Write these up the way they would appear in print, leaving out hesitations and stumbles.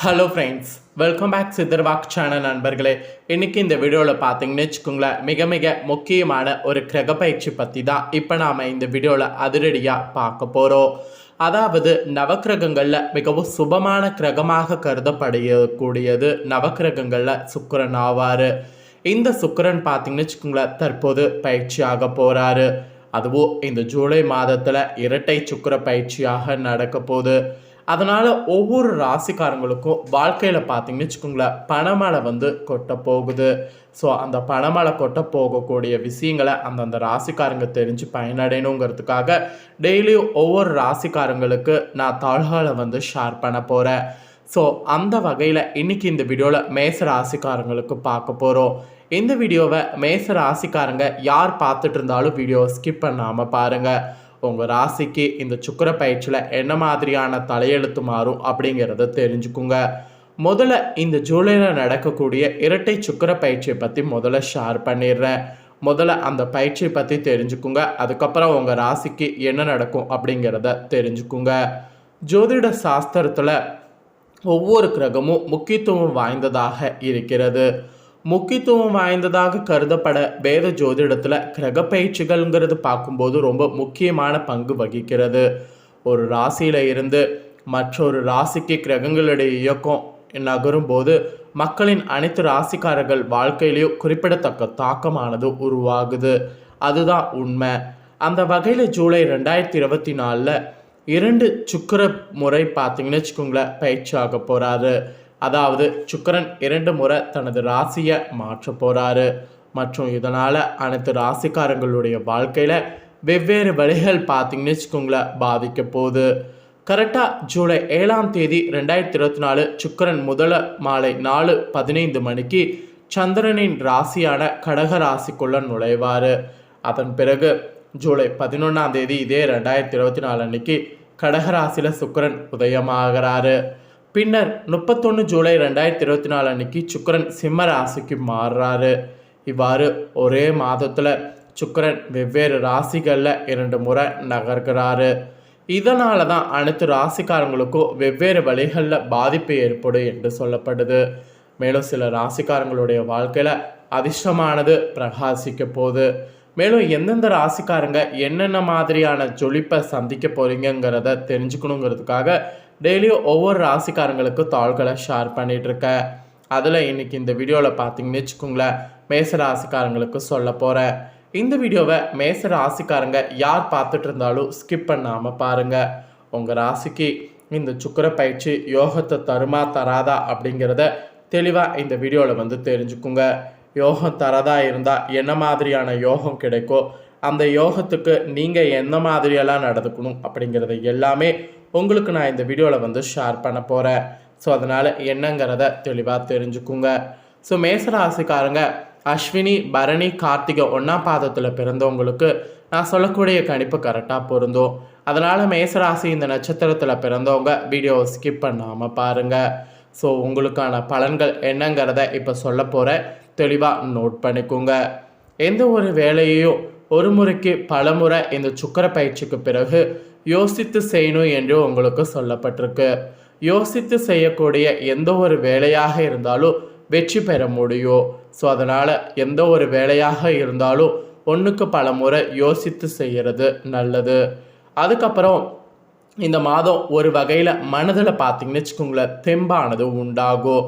Hello friends, welcome back சித்தர்வாக் channel நண்பர்களே. இன்றைக்கி இந்த வீடியோவில் பார்த்தீங்கன்னு வச்சுக்கோங்களேன், மிக மிக முக்கியமான ஒரு கிரக பயிற்சி பற்றி தான் இப்போ நாம் இந்த வீடியோவில் அதிரடியாக பார்க்க போகிறோம். அதாவது நவக்கிரகங்களில் மிகவும் சுபமான கிரகமாக கருதப்படக்கூடியது நவக்கிரகங்களில் சுக்கிரன் ஆவார். இந்த சுக்கிரன் பார்த்தீங்கன்னு வச்சுக்கோங்களேன், தற்போது பயிற்சி ஆக போகிறாரு. அதுவும் இந்த ஜூலை மாதத்தில் இரட்டை சுக்கிர பயிற்சியாக நடக்க போகுது. அதனால் ஒவ்வொரு ராசிக்காரங்களுக்கும் வாழ்க்கையில் பார்த்தீங்கன்னு வச்சுக்கோங்களேன், பணமழை கொட்ட போகுது. ஸோ அந்த பணமழை கொட்ட போகக்கூடிய விஷயங்களை அந்தந்த ராசிக்காரங்க தெரிஞ்சு பயனடையணுங்கிறதுக்காக டெய்லியும் ஒவ்வொரு ராசிக்காரங்களுக்கு நான் தாள்களை ஷேர் பண்ண போகிறேன். ஸோ அந்த வகையில் இன்றைக்கி இந்த வீடியோவில் மேச ராசிக்காரங்களுக்கு பார்க்க போகிறோம். இந்த வீடியோவை மேச ராசிக்காரங்க யார் பார்த்துட்டு இருந்தாலும் வீடியோவை ஸ்கிப் பண்ணாமல் பாருங்கள். உங்கள் ராசிக்கு இந்த சுக்கிர பயிற்சியில் என்ன மாதிரியான தலையெழுத்து மாறும் அப்படிங்கிறத தெரிஞ்சுக்குங்க. முதல்ல இந்த ஜூலையில் நடக்கக்கூடிய இரட்டை சுக்கிர பயிற்சியை பற்றி முதல்ல ஷேர் பண்ணிடுறேன். முதல்ல அந்த பயிற்சியை பற்றி தெரிஞ்சுக்குங்க. அதுக்கப்புறம் உங்கள் ராசிக்கு என்ன நடக்கும் அப்படிங்கிறத தெரிஞ்சுக்குங்க. ஜோதிட சாஸ்திரத்தில் ஒவ்வொரு கிரகமும் முக்கியத்துவம் வாய்ந்ததாக இருக்கிறது. முக்கியத்துவம் வாய்ந்ததாக கருதப்பட வேத ஜோதிடத்தில் கிரக பயிற்சிகள்ங்கிறது பார்க்கும்போது ரொம்ப முக்கியமான பங்கு வகிக்கிறது. ஒரு ராசியில் இருந்து மற்றொரு ராசிக்கு கிரகங்களுடைய இயக்கம் நகரும் போது மக்களின் அனைத்து ராசிக்காரர்கள் வாழ்க்கையிலையும் குறிப்பிடத்தக்க தாக்கமானது உருவாகுது. அதுதான் உண்மை. அந்த வகையில் ஜூலை 2024 2 சுக்கிர முறை பார்த்தீங்கன்னு வச்சுக்கோங்களேன், பயிற்சி ஆக போகிறாரு. அதாவது சுக்கிரன் 2 முறை தனது ராசியை மாற்ற போகிறாரு. மற்றும் இதனால் அனைத்து ராசிக்காரங்களுடைய வாழ்க்கையில் வெவ்வேறு வழிகள் பார்த்தீங்கன்னு வச்சுக்கோங்களேன் பாதிக்க போகுது. கரெக்டாக ஜூலை 7 2024 சுக்கிரன் மாலை 4:15 மணிக்கு சந்திரனின் ராசியான கடக ராசிக்குள்ள நுழைவார். அதன் பிறகு ஜூலை 11 இதே 2024 அன்னைக்கு கடகராசியில் சுக்கிரன் உதயமாகிறாரு. பின்னர் 31 ஜூலை 2024 அன்னைக்கு சுக்கிரன் சிம்ம ராசிக்கு மாறுறாரு. இவ்வாறு ஒரே மாதத்தில் சுக்கிரன் வெவ்வேறு ராசிகளில் 2 முறை நகர்கிறாரு. இதனால தான் அனைத்து ராசிக்காரங்களுக்கும் வெவ்வேறு வழிகளில் பாதிப்பு ஏற்படும் என்று சொல்லப்படுது. மேலும் சில ராசிக்காரங்களுடைய வாழ்க்கையில் அதிர்ஷ்டமானது பிரகாசிக்க போகுது. மேலும் எந்தெந்த ராசிக்காரங்க என்னென்ன மாதிரியான ஜொலிப்பை சந்திக்க போகிறீங்கிறத தெரிஞ்சுக்கணுங்கிறதுக்காக டெய்லியும் ஒவ்வொரு ராசிக்காரங்களுக்கு தாள்களை ஷேர் பண்ணிகிட்ருக்கேன். அதில் இன்றைக்கி இந்த வீடியோவில் பார்த்தீங்கன்னு வச்சுக்கோங்களேன், மேச ராசிக்காரங்களுக்கு சொல்ல போகிறேன். இந்த வீடியோவை மேச ராசிக்காரங்க யார் பார்த்துட்டு இருந்தாலும் ஸ்கிப் பண்ணாமல் பாருங்கள். உங்கள் ராசிக்கு இந்த சுக்கிர பயிற்சி யோகத்தை தருமா தராதா அப்படிங்கிறத தெளிவாக இந்த வீடியோவில் தெரிஞ்சுக்குங்க. யோகம் தரதா இருந்தால் என்ன மாதிரியான யோகம் கிடைக்கும், அந்த யோகத்துக்கு நீங்கள் எந்த மாதிரியெல்லாம் நடந்துக்கணும் அப்படிங்கிறத எல்லாமே உங்களுக்கு நான் இந்த வீடியோவில் ஷேர் பண்ண போகிறேன். ஸோ அதனால் என்னங்கிறத தெளிவாக தெரிஞ்சுக்குங்க. ஸோ மேசராசிக்காரங்க அஸ்வினி, பரணி, கார்த்திகை 1ஆம் பாதத்தில் பிறந்தவங்களுக்கு நான் சொல்லக்கூடிய கணிப்பு கரெக்டாக பொருந்தும். அதனால் மேசராசி இந்த நட்சத்திரத்தில் பிறந்தவங்க வீடியோவை ஸ்கிப் பண்ணாமல் பாருங்கள். ஸோ உங்களுக்கான பலன்கள் என்னங்கிறத இப்போ சொல்ல போகிறேன், தெளிவாக நோட் பண்ணிக்கோங்க. எந்த ஒரு வேலையையும் ஒரு முறைக்கு பல முறை இந்த சுக்கிர பயிற்சிக்கு பிறகு யோசித்து செய்யணும் என்று உங்களுக்கு சொல்லப்பட்டிருக்கு. யோசித்து செய்யக்கூடிய எந்த ஒரு வேலையாக இருந்தாலும் வெற்றி பெற முடியும். ஸோ அதனால் எந்த ஒரு வேலையாக இருந்தாலும் ஒன்றுக்கு பல முறை யோசித்து செய்கிறது நல்லது. அதுக்கப்புறம் இந்த மாதம் ஒரு வகையில் மனதில் பார்த்தீங்கன்னு வச்சுக்கோங்களேன், தெம்பானது உண்டாகும்.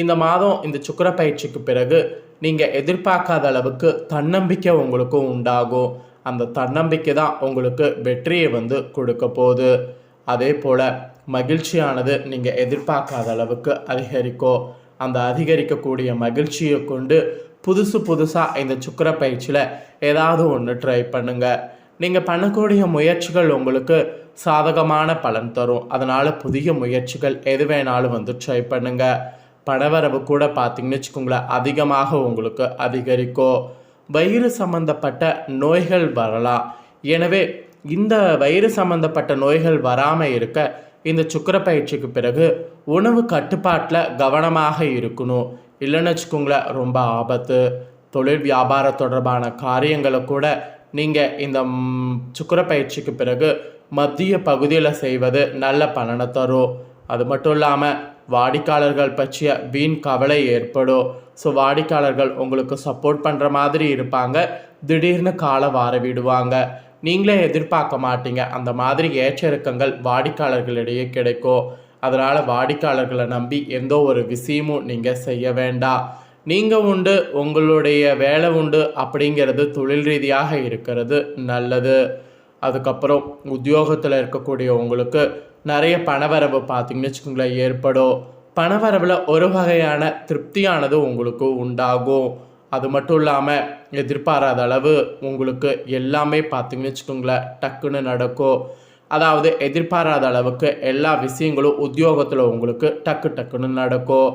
இந்த மாதம் இந்த சுக்கிர பயிற்சிக்கு பிறகு நீங்கள் எதிர்பார்க்காத அளவுக்கு தன்னம்பிக்கை உங்களுக்கும் உண்டாகும். அந்த தன்னம்பிக்கை தான் உங்களுக்கு வெற்றியை கொடுக்க போகுது. அதே போல் மகிழ்ச்சியானது நீங்கள் எதிர்பார்க்காத அளவுக்கு அதிகரிக்கும். அந்த அதிகரிக்கக்கூடிய மகிழ்ச்சியை கொண்டு புதுசாக இந்த சுக்கிர பயிற்சியில் ஏதாவது ஒன்று ட்ரை பண்ணுங்கள். நீங்கள் பண்ணக்கூடிய முயற்சிகள் உங்களுக்கு சாதகமான பலன் தரும். அதனால் புதிய முயற்சிகள் எது வேணாலும் ட்ரை பண்ணுங்கள். பணவரவு கூட பார்த்தீங்கன்னு வச்சுக்கோங்களேன், அதிகமாக உங்களுக்கு அதிகரிக்கும். வயிறு சம்பந்தப்பட்ட நோய்கள் வரலாம். எனவே இந்த வயிறு சம்பந்தப்பட்ட நோய்கள் வராமல் இருக்க இந்த சுக்கிர பயிற்சிக்கு பிறகு உணவு கட்டுப்பாட்டில் கவனமாக இருக்கணும். இல்லைன்னு வச்சுக்கோங்களேன், ரொம்ப ஆபத்து. தொழில் வியாபார தொடர்பான காரியங்களை கூட நீங்கள் இந்த சுக்கிர பயிற்சிக்கு பிறகு மத்திய பகுதியில் செய்வது நல்ல பலனை தரும். அது மட்டும் இல்லாமல் வாடிக்கையாளர்கள் பற்றிய வீண் கவலை ஏற்படும். ஸோ வாடிக்கையாளர்கள் உங்களுக்கு சப்போர்ட் பண்ணுற மாதிரி இருப்பாங்க. திடீர்னு காலை வார விடுவாங்க. நீங்களே எதிர்பார்க்க மாட்டீங்க. அந்த மாதிரி ஏற்ற இறக்கங்கள் வாடிக்கையாளர்களிடையே கிடைக்கும். அதனால் வாடிக்கையாளர்களை நம்பி எந்த ஒரு விஷயமும் நீங்கள் செய்ய வேண்டாம். நீங்கள் உண்டு, உங்களுடைய வேலை உண்டு அப்படிங்கிறது தொழில் ரீதியாக இருக்கிறது நல்லது. அதுக்கப்புறம் உத்தியோகத்தில் இருக்கக்கூடிய உங்களுக்கு நிறைய பணவரவு பார்த்திங்கன்னு வச்சுக்கோங்களேன் ஏற்படும். பணவரவில் ஒரு வகையான திருப்தியானது உங்களுக்கு உண்டாகும். அது மட்டும் இல்லாமல் எதிர்பாராத அளவு உங்களுக்கு எல்லாமே பார்த்திங்கன்னு வச்சுக்கோங்களேன் டக்குன்னு நடக்கும். அதாவது எதிர்பாராத அளவுக்கு எல்லா விஷயங்களும் உத்தியோகத்தில் உங்களுக்கு டக்குன்னு நடக்கும்.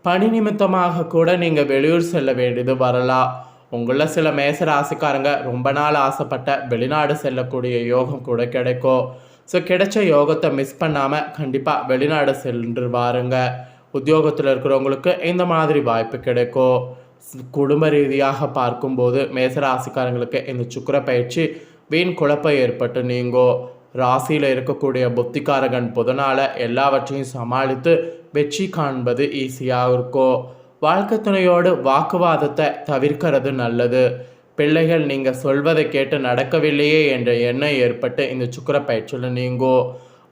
பணி நிமித்தமாக கூட நீங்கள் வெளியூர் செல்ல வேண்டியது வரலாம். உங்களில் சில மேச ராசிக்காரங்க ரொம்ப நாள் ஆசைப்பட்ட வெளிநாடு செல்லக்கூடிய யோகம் கூட கிடைக்கும். ஸோ கிடைச்ச யோகத்தை மிஸ் பண்ணாமல் கண்டிப்பாக வெளிநாடு சென்று வாருங்க. உத்தியோகத்தில் இருக்கிறவங்களுக்கு இந்த மாதிரி வாய்ப்பு கிடைக்கும். குடும்ப ரீதியாக பார்க்கும்போது மேசராசிக்காரங்களுக்கு இந்த சுக்கிர பயிற்சி வீண் குழப்பம் ஏற்பட்டு நீங்கும். ராசியில் இருக்கக்கூடிய புத்திகாரகன் புதனால் எல்லாவற்றையும் சமாளித்து வெற்றி காண்பது ஈஸியாக இருக்கும். வாழ்க்கை துணையோடு வாக்குவாதத்தை தவிர்க்கிறது நல்லது. பிள்ளைகள் நீங்கள் சொல்வதை கேட்டு நடக்கவில்லையே என்ற எண்ணம் ஏற்பட்டு இந்த சுக்கிர பயிற்சியில் நீங்கும்.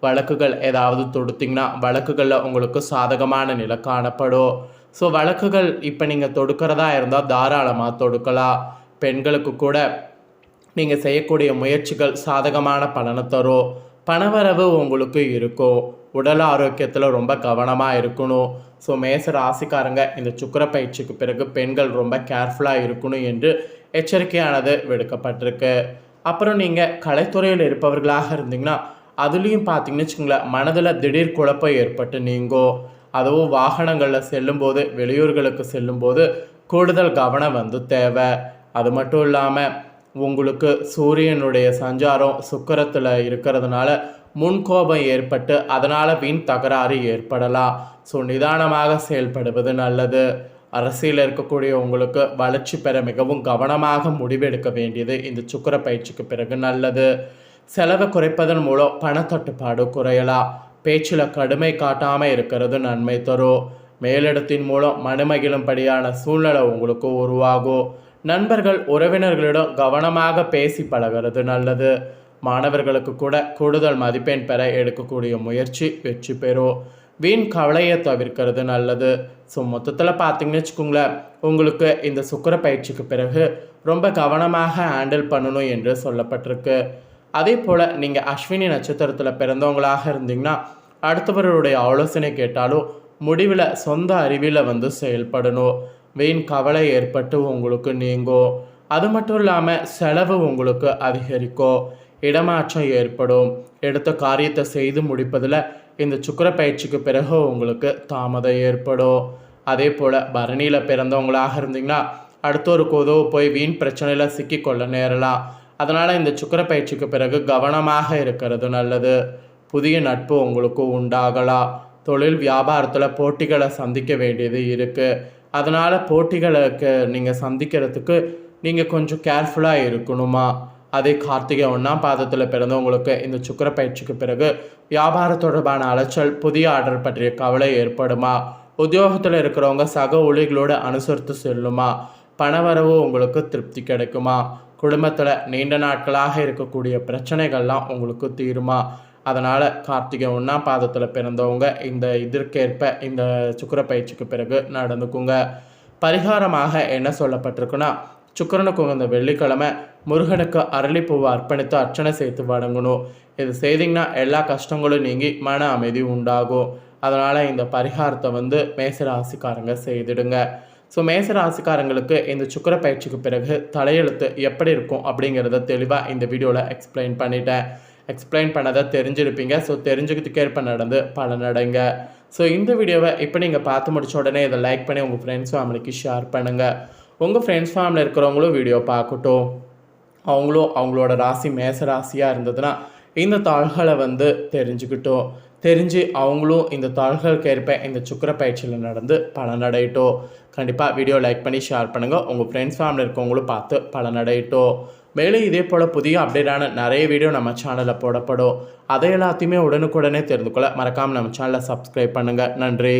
வழக்குகள் ஏதாவது தொடுத்திங்கன்னா வழக்குகளில் உங்களுக்கு சாதகமான நிலை காணப்படும். ஸோ வழக்குகள் இப்போ நீங்கள் தொடுக்கிறதா இருந்தால் தாராளமாக தொடுக்கலாம். பெண்களுக்கு கூட நீங்கள் செய்யக்கூடிய முயற்சிகள் சாதகமான பலனை தரும். பணவரவு உங்களுக்கு இருக்கும். உடல் ஆரோக்கியத்தில் ரொம்ப கவனமாக இருக்கணும். ஸோ மேச ராசிக்காரங்க இந்த சுக்கிர பயிற்சிக்கு பிறகு பெண்கள் ரொம்ப கேர்ஃபுல்லாக இருக்கணும் என்று எச்சரிக்கையானது விடுக்கப்பட்டிருக்கு. அப்புறம் நீங்கள் கலைத்துறையில் இருப்பவர்களாக இருந்தீங்கன்னா அதுலேயும் பார்த்தீங்கன்னு வச்சுக்கோங்களேன் மனதில் திடீர் குழப்பம் ஏற்பட்டு நீங்கும். அதுவும் வாகனங்களில் செல்லும்போது வெளியூர்களுக்கு செல்லும்போது கூடுதல் கவனம் வந்து தேவை. அது மட்டும் இல்லாமல் உங்களுக்கு சூரியனுடைய சஞ்சாரம் சுக்கிரத்தில் இருக்கிறதுனால முன்கோபம் ஏற்பட்டு அதனால் வீண் தகராறு ஏற்படலாம். ஸோ நிதானமாக செயல்படுவது நல்லது. அரசியல் இருக்கக்கூடிய உங்களுக்கு வளர்ச்சி பெற மிகவும் கவனமாக முடிவெடுக்க வேண்டியது இந்த சுக்கிர பயிற்சிக்கு பிறகு நல்லது. செலவை குறைப்பதன் மூலம் பணத்தட்டுப்பாடு குறையலாம். பேச்சில் கடுமை காட்டாமல் இருக்கிறது நன்மை தரும். மேலிடத்தின் மூலம் மனமகிழும்படியான சூழ்நிலை உங்களுக்கு உருவாகும். நண்பர்கள் உறவினர்களிடம் கவனமாக பேசி பழகிறது நல்லது. மாணவர்களுக்கு கூட கூடுதல் மதிப்பெண் பெற எடுக்கக்கூடிய முயற்சி வெற்றி பெறும். வீண் கவலையை தவிர்க்கிறது நல்லது. ஸோ மொத்தத்தில் பார்த்தீங்கன்னு வச்சுக்கோங்களேன் உங்களுக்கு இந்த சுக்கிர பயிற்சிக்கு பிறகு ரொம்ப கவனமாக ஹேண்டில் பண்ணணும் என்று சொல்லப்பட்டிருக்கு. அதே போல் நீங்கள் அஸ்வினி நட்சத்திரத்தில் பிறந்தவங்களாக இருந்தீங்கன்னா அடுத்தவர்களுடைய ஆலோசனை கேட்டாலும் முடிவில் சொந்த அறிவில் வந்து செயல்படணும். வீண் கவலை ஏற்பட்டு உங்களுக்கு நீங்கும். அது மட்டும் இல்லாமல் செலவு உங்களுக்கு அதிகரிக்கும். இடமாற்றம் ஏற்படும். எடுத்த காரியத்தை செய்து முடிப்பதில் இந்த சுக்கிர பயிற்சிக்கு பிறகு உங்களுக்கு தாமதம் ஏற்படும். அதே போல் பரணியில் பிறந்தவங்களாக இருந்தீங்கன்னா அடுத்தவருக்கு உதவு போய் வீண் பிரச்சனையில் சிக்கிக்கொள்ள நேரலாம். அதனால் இந்த சுக்கிர பயிற்சிக்கு பிறகு கவனமாக இருக்கிறது நல்லது. புதிய நட்பு உங்களுக்கு உண்டாகலாம். தொழில் வியாபாரத்தில் போட்டிகளை சந்திக்க வேண்டியது இருக்குது. அதனால் போட்டிகளுக்கு நீங்கள் சந்திக்கிறதுக்கு நீங்கள் கொஞ்சம் கேர்ஃபுல்லாக இருக்கணுமா. அதே கார்த்திகை 1ஆம் பாதத்தில் பிறந்தவங்களுக்கு இந்த சுக்கிர பயிற்சிக்கு பிறகு வியாபார தொடர்பான அலைச்சல், புதிய ஆர்டர் பற்றிய கவலை ஏற்படுமா. உத்தியோகத்தில் இருக்கிறவங்க சக ஊழியர்களோடு அனுசரித்து செல்லுமா. பணவரவு உங்களுக்கு திருப்தி கிடைக்குமா. குடும்பத்தில் நீண்ட நாட்களாக இருக்கக்கூடிய பிரச்சனைகள்லாம் உங்களுக்கு தீருமா. அதனால் கார்த்திகை 1ஆம் பாதத்தில் பிறந்தவங்க இந்த இதற்கேற்ப இந்த சுக்கிர பயிற்சிக்கு பிறகு நடந்துக்குங்க. பரிகாரமாக என்ன சொல்லப்பட்டிருக்குன்னா சுக்கிரனுக்கு உகந்த வெள்ளிக்கிழமை முருகனுக்கு அரளிப்பூவை அர்ப்பணித்து அர்ச்சனை செய்து வணங்கணும். இது செய்திங்கன்னா எல்லா கஷ்டங்களும் நீங்கி மன அமைதி உண்டாகும். அதனால் இந்த பரிகாரத்தை வந்து மேசராசிக்காரங்க செய்திடுங்க. ஸோ மேசராசிக்காரங்களுக்கு இந்த சுக்கிர பயிற்சிக்கு பிறகு தலையெழுத்து எப்படி இருக்கும் அப்படிங்கிறத தெளிவாக இந்த வீடியோவில் எக்ஸ்பிளைன் பண்ணிட்டேன். எக்ஸ்பிளைன் பண்ணதை தெரிஞ்சிருப்பீங்க. ஸோ தெரிஞ்சுக்கிறதுக்கேற்ப நடந்து பலனடைங்க. ஸோ இந்த வீடியோவை இப்போ நீங்கள் பார்த்து முடிச்ச உடனே இதை லைக் பண்ணி உங்கள் ஃப்ரெண்ட்ஸ் ஃபேமிலிக்கு ஷேர் பண்ணுங்கள். உங்கள் ஃப்ரெண்ட்ஸ் ஃபேமிலியில் இருக்கிறவங்களும் வீடியோ பார்க்கட்டும். அவங்களும் அவங்களோட ராசி மேச ராசியாக இருந்ததுன்னா இந்த தாள்களை வந்து தெரிஞ்சுக்கிட்டோம். தெரிஞ்சு அவங்களும் இந்த தாள்களுக்கு ஏற்ப இந்த சுக்கிர பயிற்சியில் நடந்து பலனடையட்டும். கண்டிப்பாக வீடியோ லைக் பண்ணி ஷேர் பண்ணுங்கள். உங்கள் ஃப்ரெண்ட்ஸ் ஃபேமிலி இருக்கவங்களும் பார்த்து பலனடையட்டும். மேலும் இதே போல் புதிய அப்டேட்டான நிறைய வீடியோ நம்ம சேனலில் போடப்படும். அதை எல்லாத்தையுமே உடனுக்குடனே தெரிந்து கொள்ள மறக்காமல் நம்ம சேனலை சப்ஸ்கிரைப் பண்ணுங்கள். நன்றி.